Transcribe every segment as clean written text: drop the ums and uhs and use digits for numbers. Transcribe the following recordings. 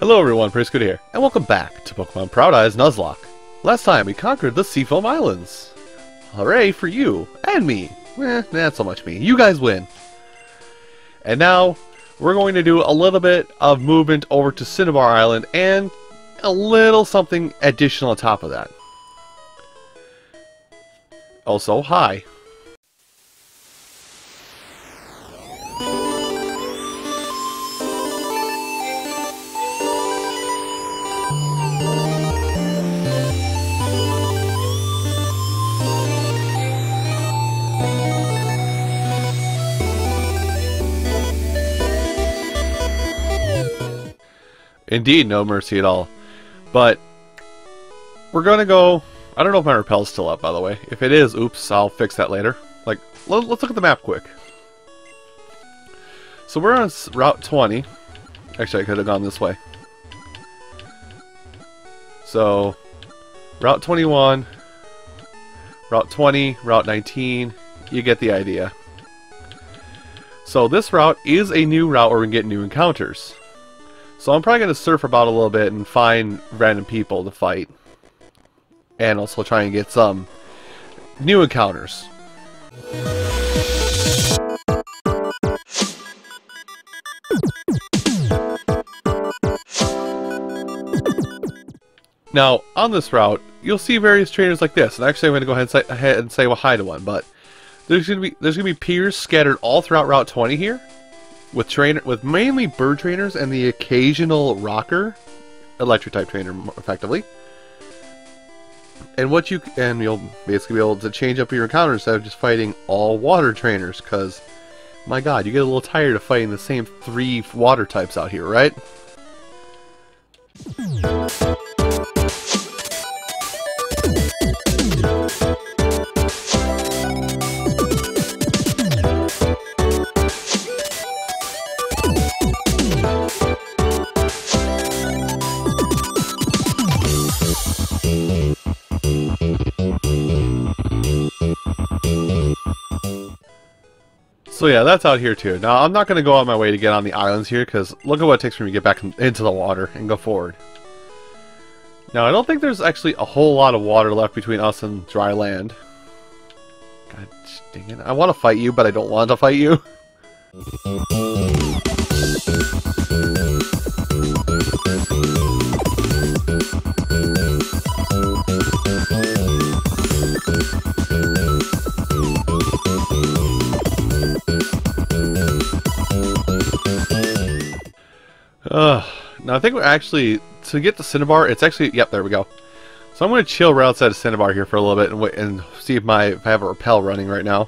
Hello everyone, Good here, and welcome back to Pokemon Proud Eyes Nuzlocke. Last time we conquered the Seafoam Islands. Hooray for you, and me. Not so much me. You guys win. And now, we're going to do a little bit of movement over to Cinnabar Island, and a little something additional on top of that. Also, hi. Indeed, no mercy at all. But we're gonna go. I don't know if my repel's still up, by the way. If it is, oops, I'll fix that later. Like, let's look at the map quick. So we're on Route 20. Actually, I could have gone this way. So, Route 21, Route 20, Route 19. You get the idea. So this route is a new route where we can get new encounters. So I'm probably going to surf about a little bit and find random people to fight. And also try and get some new encounters. Now, on this route, you'll see various trainers like this. And actually I'm going to go ahead and say well, hi to one. But there's going to be peers scattered all throughout Route 20 here. With mainly bird trainers and the occasional rocker, electric type trainer, effectively. And you'll basically be able to change up your encounters instead of just fighting all water trainers. Because, my God, you get a little tired of fighting the same 3 water types out here, right? So yeah, that's out here too. Now, I'm not going to go on my way to get on the islands here, because look at what it takes for me to get back into the water and go forward. Now, I don't think there's actually a whole lot of water left between us and dry land. God dang it. I want to fight you, but I don't want to fight you. Now I think we're actually, to get to Cinnabar, it's actually, yep, there we go. So I'm going to chill right outside of Cinnabar here for a little bit and wait and see if I have a repel running right now.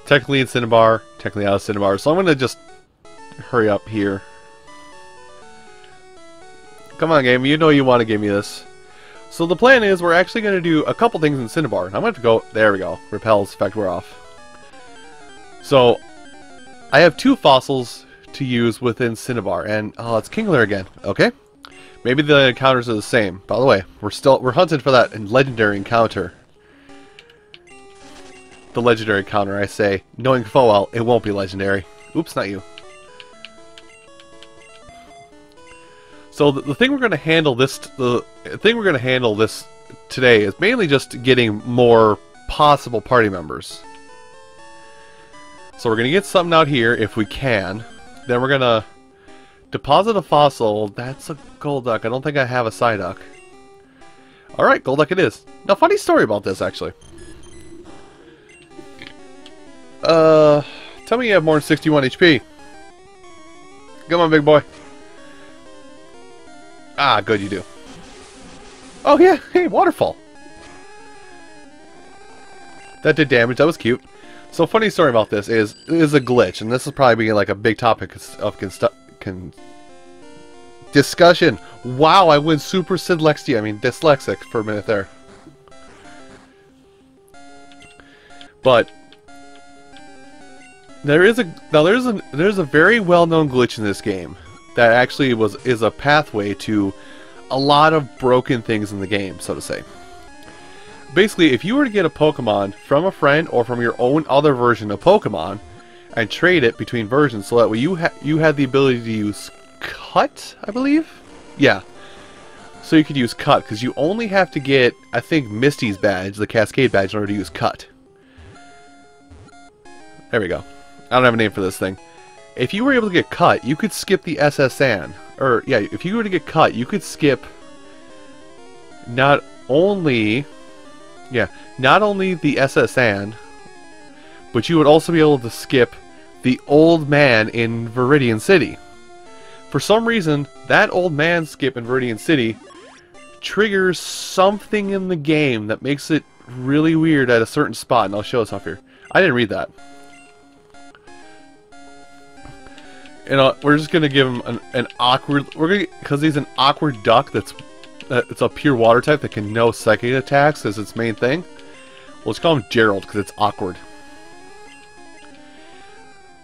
Technically in Cinnabar, technically out of Cinnabar, so I'm going to just hurry up here. Come on, game, you know you want to give me this. So the plan is we're actually going to do a couple things in Cinnabar. I'm going to have to go, there we go, repels, effect we're off. So, I have 2 fossils to use within Cinnabar, and oh, it's Kingler again. Okay, maybe the encounters are the same. By the way, we're hunting for that legendary encounter. The legendary encounter, I say, knowing full well it won't be legendary. Oops, not you. So the thing we're going to handle this today is mainly just getting more possible party members. So we're going to get something out here if we can. Then we're going to deposit a fossil. That's a Golduck. I don't think I have a Psyduck. Alright, Golduck it is. Now, funny story about this, actually. Tell me you have more than 61 HP. Come on, big boy. Ah, good, you do. Oh, yeah. Hey, waterfall. That did damage. That was cute. So, funny story about this is a glitch, and this is probably like a big topic of discussion. Wow, I went super dyslexic for a minute there. But there's a very well-known glitch in this game that actually is a pathway to a lot of broken things in the game, so to say. Basically, if you were to get a Pokemon from a friend or from your own other version of Pokemon and trade it between versions, so that way you had the ability to use cut, I believe? Yeah. So you could use cut, because you only have to get, I think, Misty's badge, the Cascade badge, in order to use cut. There we go. I don't have a name for this thing. If you were able to get cut, you could skip the SSN. Or, yeah, if you were to get cut, you could skip not only the SSN, but you would also be able to skip the old man in Viridian City. For some reason, that old man skip in Viridian City triggers something in the game that makes it really weird at a certain spot, and I'll show us off here. I didn't read that. And we're just gonna give him an awkward. Because he's an awkward duck. It's a pure water type that can know psychic attacks as its main thing. We'll just call him Gerald because it's awkward.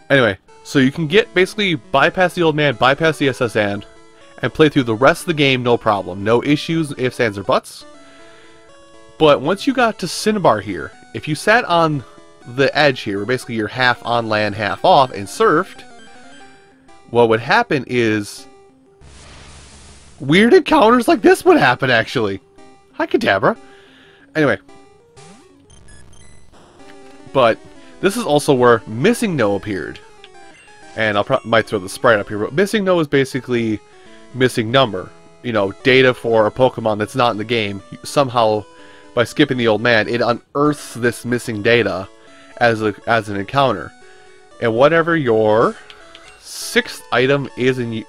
Anyway, so you can basically bypass the old man, bypass the SSN, and play through the rest of the game no problem. No issues, ifs, ands, or buts. But once you got to Cinnabar here, if you sat on the edge here, where basically you're half on land, half off, and surfed, what would happen is weird encounters like this would happen, actually. Hi, Kadabra. Anyway. But this is also where Missing No appeared. And might throw the sprite up here, but Missing No is basically missing number. You know, data for a Pokemon that's not in the game. Somehow, by skipping the old man, it unearths this missing data as an encounter. And whatever your 6th item is in...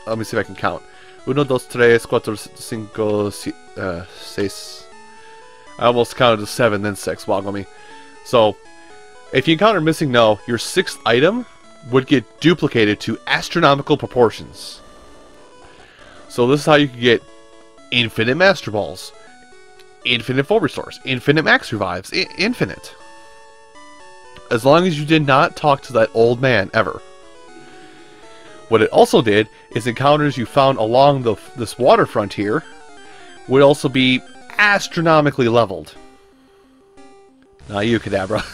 let me see if I can count. 1, 2, 3, 4, 5, 6. I almost counted to 7, then 6. Woggle me. So, if you encounter Missing No, your 6th item would get duplicated to astronomical proportions. So this is how you can get infinite Master Balls, infinite Full Restores, infinite Max Revives, infinite. As long as you did not talk to that old man, ever. What it also did is encounters you found along this waterfront here would also be astronomically leveled. Not you, Kadabra.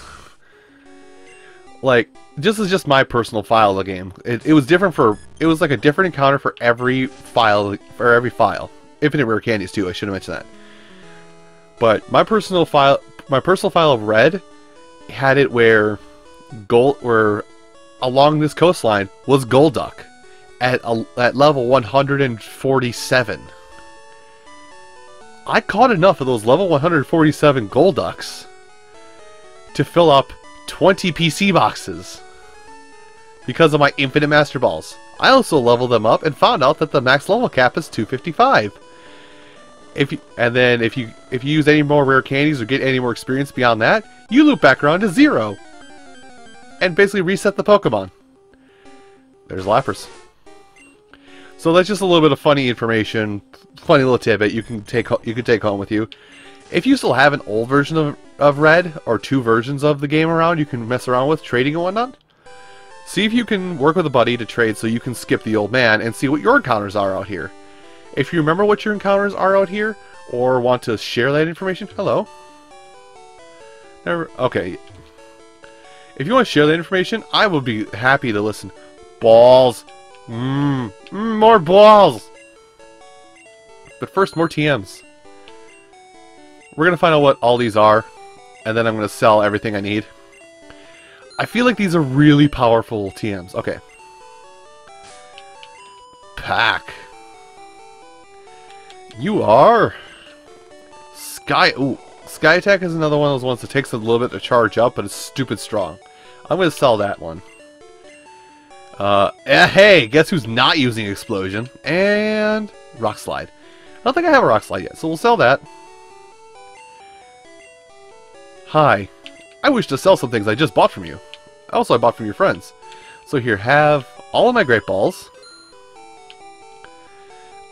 Like, this is just my personal file of the game. It was different for... It was like a different encounter for every file. Infinite Rare Candies, too. I should have mentioned that. But my personal file of Red had it where along this coastline was Golduck at level 147. I caught enough of those level 147 Golducks to fill up 20 PC boxes because of my infinite Master Balls. I also leveled them up and found out that the max level cap is 255. If you use any more rare candies or get any more experience beyond that, you loop back around to 0 and basically reset the Pokemon. There's Lapras. So that's just a little bit of funny information, funny little tidbit you can take home with you. If you still have an old version of Red, or 2 versions of the game around you can mess around with, trading and whatnot, see if you can work with a buddy to trade so you can skip the old man and see what your encounters are out here. If you remember what your encounters are out here, or want to share that information, hello. Okay. If you want to share that information, I will be happy to listen. Balls. More balls. But first, more TMs. We're going to find out what all these are, and then I'm going to sell everything I need. I feel like these are really powerful TMs. Okay. Pack. You are... Sky... Ooh. Sky Attack is another one of those ones that takes a little bit to charge up, but it's stupid strong. I'm going to sell that one. Hey, guess who's not using Explosion? And... Rock Slide. I don't think I have a Rock Slide yet, so we'll sell that. Hi. I wish to sell some things I just bought from you. Also, I bought from your friends. So here, have all of my Great Balls.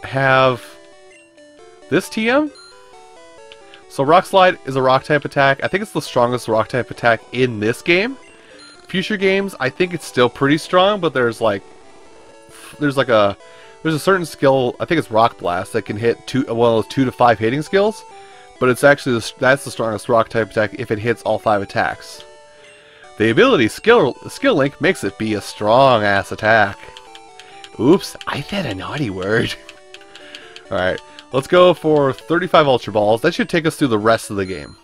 Have this TM. So Rock Slide is a Rock type attack. I think it's the strongest Rock type attack in this game. Future games, I think it's still pretty strong, but there's a certain skill. I think it's Rock Blast that can hit 2 to 5 hitting skills. But it's actually that's the strongest Rock type attack if it hits all 5 attacks. The ability Skill Link makes it be a strong ass attack. Oops, I said a naughty word. Alright, let's go for 35 Ultra Balls. That should take us through the rest of the game.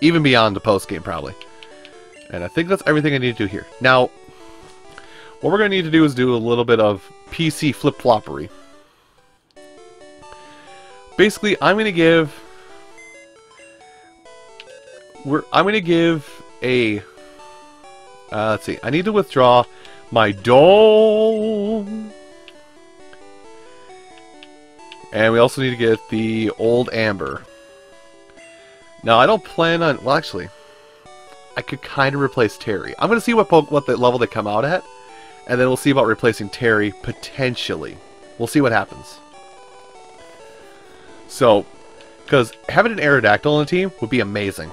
Even beyond the post-game, probably. And I think that's everything I need to do here. Now, what we're going to need to do is do a little bit of PC flip-floppery. Basically, I'm going to give a... let's see. I need to withdraw my dome. And we also need to get the old amber. Now, I don't plan on... Well, actually, I could kind of replace Terry. I'm going to see what the level they come out at. And then we'll see about replacing Terry, potentially. We'll see what happens. So, because having an Aerodactyl on the team would be amazing.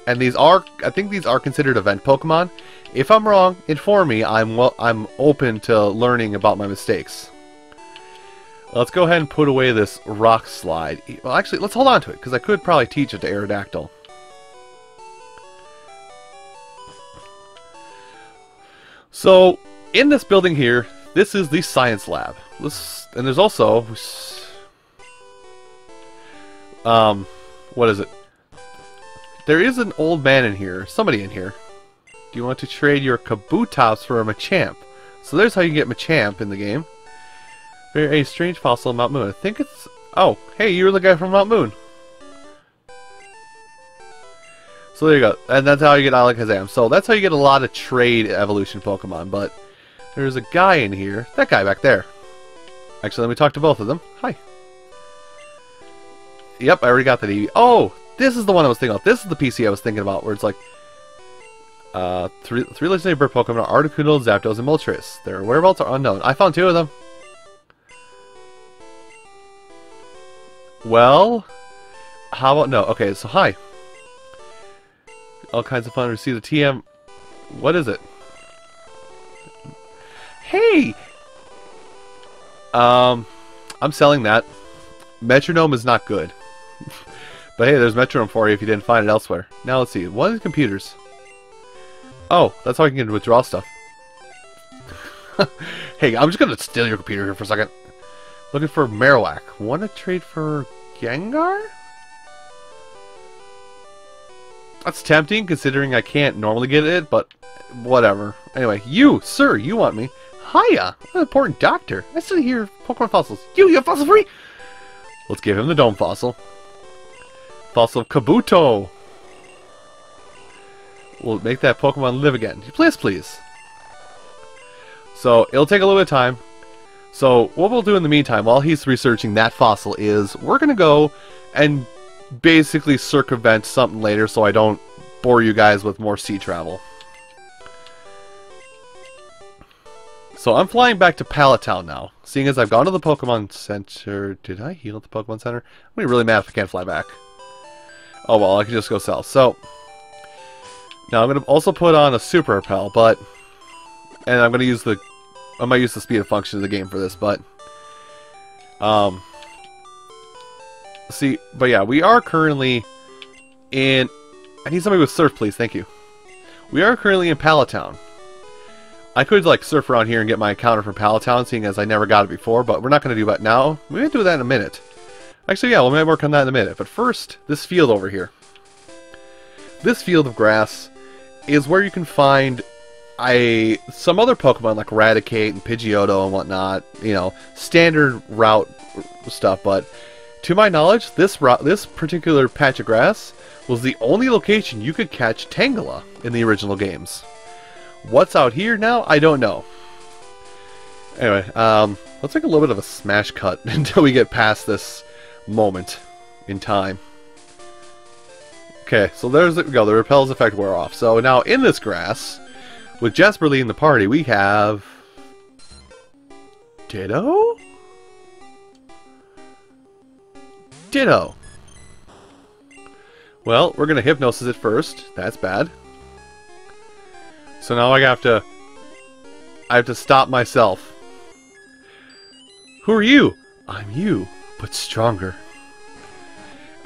And these are, I think these are considered event Pokemon. If I'm wrong, inform me. I'm open to learning about my mistakes. Let's go ahead and put away this rock slide. Well, actually, let's hold on to it, because I could probably teach it to Aerodactyl. So, in this building here, this is the science lab. And there's also... what is it? There is an old man in here. Somebody in here. Do you want to trade your Kabutops for a Machamp? So there's how you get Machamp in the game. A strange fossil in Mount Moon. I think it's... Oh, hey, you're the guy from Mount Moon. So there you go. And that's how you get Alakazam. So that's how you get a lot of trade evolution Pokemon. But there's a guy in here. That guy back there. Actually, let me talk to both of them. Hi. Yep, I already got that EV. Oh, this is the one I was thinking about. This is the PC I was thinking about, where it's like... three legendary bird Pokemon are Articuno, Zapdos, and Moltres. Their whereabouts are unknown. I found 2 of them. Well, how about no? Okay, so hi. All kinds of fun. Receive the TM. What is it? Hey! I'm selling that. Metronome is not good. But hey, there's Metronome for you if you didn't find it elsewhere. Now let's see. What is computers? Oh, that's how I can withdraw stuff. Hey, I'm just gonna steal your computer here for a second. Looking for Marowak. Want to trade for Gengar? That's tempting, considering I can't normally get it, but whatever. Anyway, you, sir, you want me. Hiya! I'm an important doctor. I study here Pokemon fossils. You have fossil free? Let's give him the dome fossil. Fossil of Kabuto. We'll make that Pokemon live again. Please, please. So, it'll take a little bit of time. So, what we'll do in the meantime, while he's researching that fossil, is we're going to go and basically circumvent something later so I don't bore you guys with more sea travel. So, I'm flying back to Pallet Town now. Seeing as I've gone to the Pokemon Center... Did I heal at the Pokemon Center? I'm going to be really mad if I can't fly back. Oh well, I can just go south. So, now I'm going to also put on a Super Repel, but... And I'm going to use the... I might use the speed of function of the game for this, but... See, but yeah, we are currently in... I need somebody with surf, please, thank you. We are currently in Pallet Town. I could, like, surf around here and get my encounter from Pallet Town, seeing as I never got it before, but we're not going to do that now. We may do that in a minute. Actually, yeah, we might work on that in a minute. But first, this field over here. This field of grass is where you can find some other Pokemon like Raticate and Pidgeotto and whatnot. You know, standard route stuff. But to my knowledge, this particular patch of grass was the only location you could catch Tangela in the original games. What's out here now? I don't know. Anyway, let's take a little bit of a smash cut until we get past this moment in time. Okay, so there we go. The repel's effect wore off. So now in this grass, with Jasper leading the party, we have... Ditto? Ditto. Well, we're going to Hypnosis it first. That's bad. So now I have to stop myself. Who are you? I'm you, but stronger.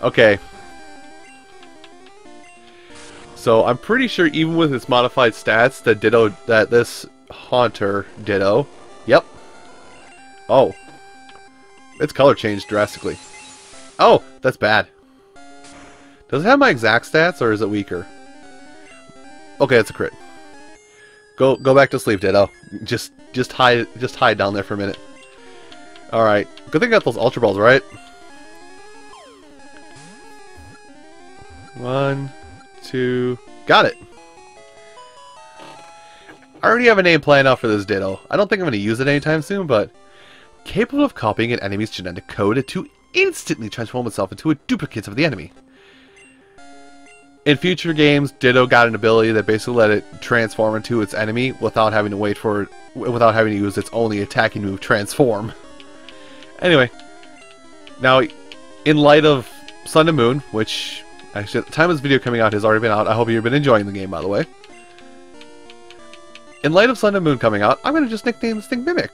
Okay. So I'm pretty sure even with its modified stats that this Haunter Ditto, Yep. Oh. Its color changed drastically. Oh, that's bad. Does it have my exact stats, or is it weaker? Okay, it's a crit. Go back to sleep, Ditto. Just hide down there for a minute. All right. Good thing I got those Ultra Balls, right? 1, 2, got it. I already have a name planned out for this Ditto. I don't think I'm going to use it anytime soon, but capable of copying an enemy's genetic code to instantly transform itself into a duplicate of the enemy. In future games, Ditto got an ability that basically let it transform into its enemy without having to wait for it, without having to use its only attacking move, Transform. Anyway, now in light of Sun and Moon, which actually at the time of this video coming out has already been out. I hope you've been enjoying the game, by the way. In light of Sun and Moon coming out, I'm going to just nickname this thing Mimic.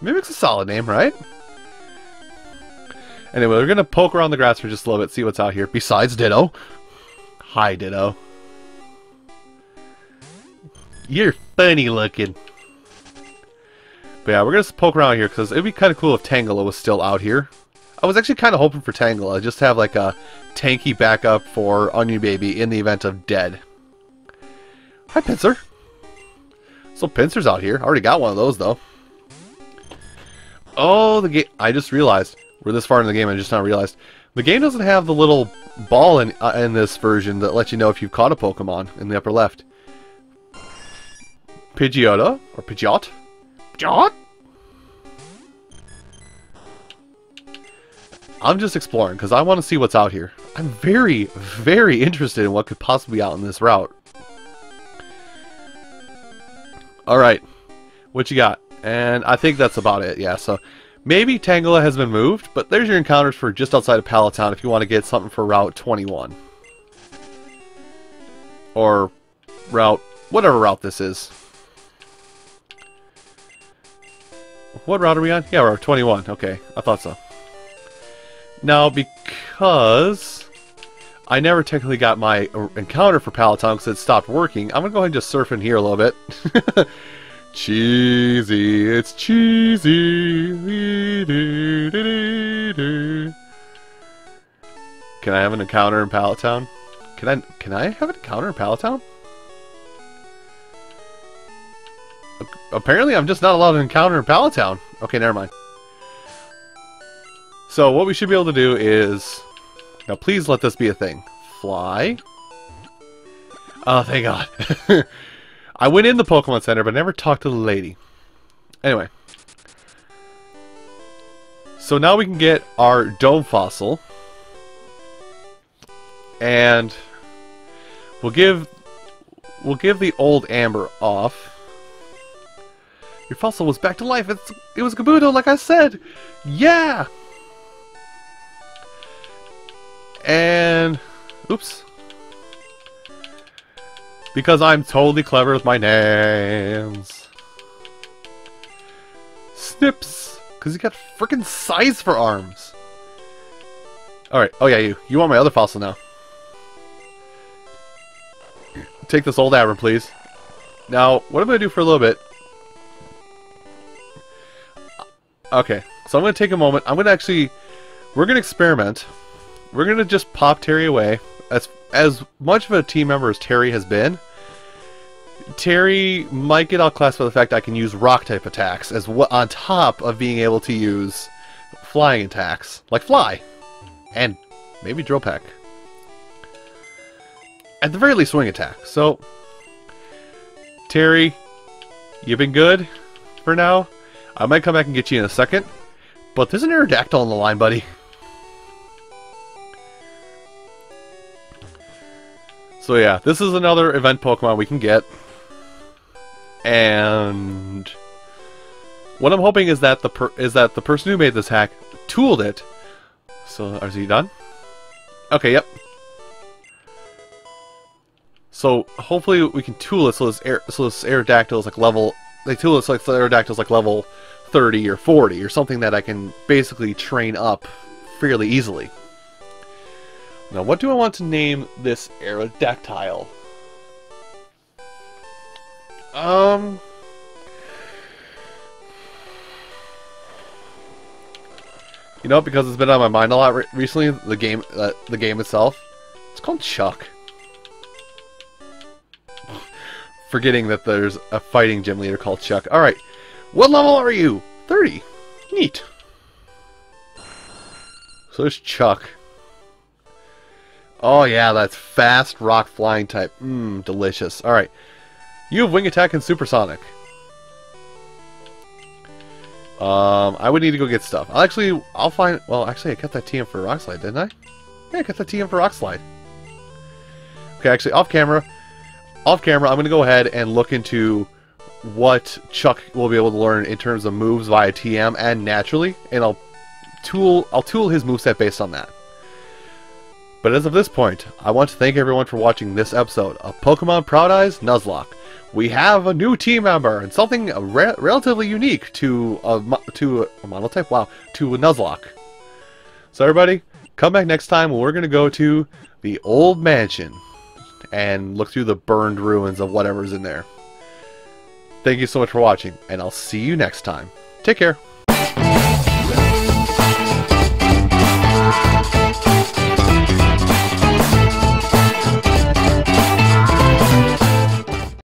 Mimic's a solid name, right? Anyway, we're going to poke around the grass for just a little bit, see what's out here. Besides Ditto. Hi, Ditto. You're funny looking. But yeah, we're going to poke around here because it would be kind of cool if Tangela was still out here. I was actually kind of hoping for Tangela, just to have like a tanky backup for Onion Baby in the event of dead. Hi, Pinsir. So Pinsir's out here. I already got one of those, though. Oh, the game. I just realized. We're this far in the game, I just now realized. The game doesn't have the little ball in this version that lets you know if you've caught a Pokemon in the upper left. Pidgeotto? Or Pidgeot? Pidgeot? I'm just exploring, because I want to see what's out here. I'm very, very interested in what could possibly be out in this route. Alright. What you got? And I think that's about it, yeah, so... Maybe Tangela has been moved, but there's your encounters for just outside of Pallet Town if you want to get something for Route 21. Or Route... whatever route this is. What route are we on? Yeah, we're 21. Okay, I thought so. Now, because I never technically got my encounter for Pallet Town because it stopped working, I'm going to go ahead and just surf in here a little bit. Cheesy, it's cheesy. Can I have an encounter in Pallet Town? Can I have an encounter in Pallet Town? Apparently I'm just not allowed to encounter in Pallet Town. Okay, never mind. So what we should be able to do is... Now please let this be a thing. Fly. Oh, thank God. I went in the Pokemon Center, but never talked to the lady. Anyway. So now we can get our Dome Fossil. And we'll give the old Amber off. Your fossil was back to life. It was Kabuto, like I said. Yeah! And... oops. Because I'm totally clever with my names. Snips! Because you got frickin' size for arms. Alright, oh yeah, you want my other fossil now. Take this old Abram, please. Now, what I'm going to do for a little bit... Okay, so I'm going to take a moment. I'm going to actually... We're going to experiment. We're going to just pop Terry away. As much of a team member as Terry has been, Terry might get outclassed by the fact I can use rock-type attacks on top of being able to use flying attacks, like Fly, and maybe Drill Peck. At the very least, Swing Attack. So, Terry, you've been good for now. I might come back and get you in a second, but there's an Aerodactyl on the line, buddy. So yeah, this is another event Pokemon we can get. And what I'm hoping is that the person who made this hack tooled it. So, are you done? Okay, yep. So hopefully we can tool it so this Aerodactyl is like level. They tool it so like the Aerodactyl is like level 30 or 40 or something that I can basically train up fairly easily. Now, what do I want to name this Aerodactyl? You know, because it's been on my mind a lot recently, the game itself. It's called Chuck. Forgetting that there's a fighting gym leader called Chuck. Alright. What level are you? 30. Neat. So there's Chuck. Oh yeah, that's fast rock flying type. Mmm, delicious. Alright. You have wing attack and supersonic. I would need to go get stuff. I'll find... Well, actually, I got that TM for Rock Slide, didn't I? Yeah, I got that TM for Rock Slide. Okay, actually, off camera, I'm going to go ahead and look into what Chuck will be able to learn in terms of moves via TM and naturally, and I'll tool his moveset based on that. But as of this point, I want to thank everyone for watching this episode of Pokemon Proud Eyes Nuzlocke. We have a new team member and something relatively unique to a monotype. Wow, to a Nuzlocke. So everybody, come back next time when we're going to go to the old mansion and look through the burned ruins of whatever's in there. Thank you so much for watching, and I'll see you next time. Take care.